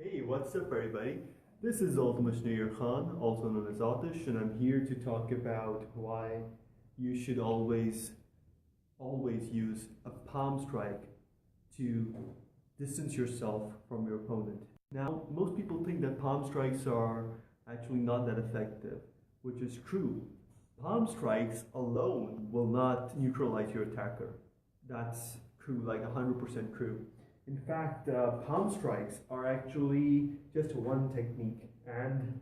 Hey, what's up everybody? This is Ultimate Shneur Khan, also known as Atish, and I'm here to talk about why you should always use a palm strike to distance yourself from your opponent. Now, most people think that palm strikes are actually not that effective, which is true. Palm strikes alone will not neutralize your attacker. That's true, like 100% true. In fact, palm strikes are actually just one technique. And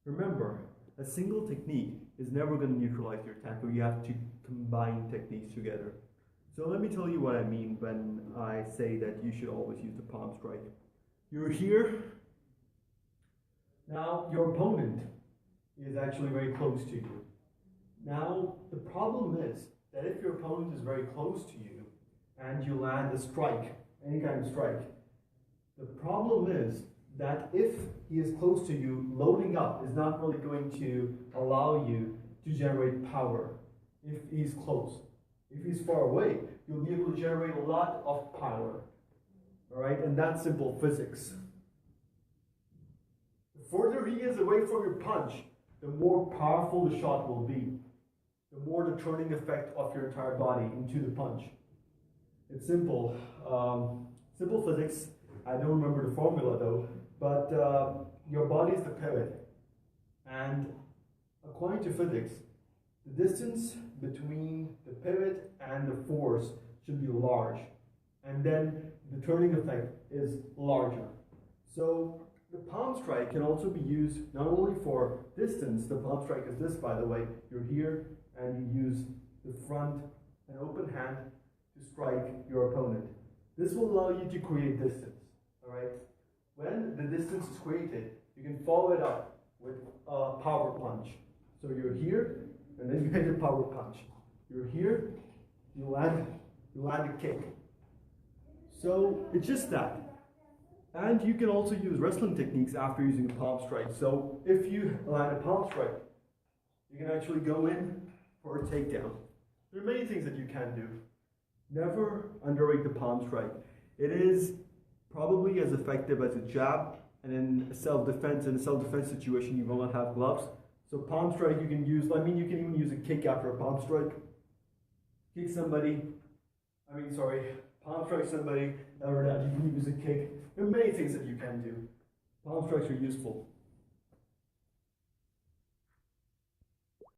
remember, a single technique is never going to neutralize your attacker. You have to combine techniques together. So let me tell you what I mean when I say that you should always use the palm strike. You're here. Now, your opponent is actually very close to you. Now, the problem is that if your opponent is very close to you and you land a strike, any kind of strike, the problem is that if he is close to you, loading up is not really going to allow you to generate power if he's close. If he's far away, you'll be able to generate a lot of power. All right, and that's simple physics. The further he is away from your punch, the more powerful the shot will be. The more the turning effect of your entire body into the punch. It's simple. Simple physics. I don't remember the formula though, but your body is the pivot. And according to physics, the distance between the pivot and the force should be large. And then the turning effect is larger. So the palm strike can also be used not only for distance. The palm strike is this, by the way. You're here and you use the front and open hand to strike your opponent. This will allow you to create distance. All right. When the distance is created, you can follow it up with a power punch. So you're here, and then you hit a power punch. You're here, you land a kick. So it's just that. And you can also use wrestling techniques after using a palm strike. So if you land a palm strike, you can actually go in for a takedown. There are many things that you can do. Never underrate the palm strike. It is probably as effective as a jab, and in self-defense, situation, you will not have gloves. So palm strike you can use, you can even use a kick after a palm strike. Kick somebody, palm strike somebody, or that you can use a kick. There are many things that you can do. Palm strikes are useful.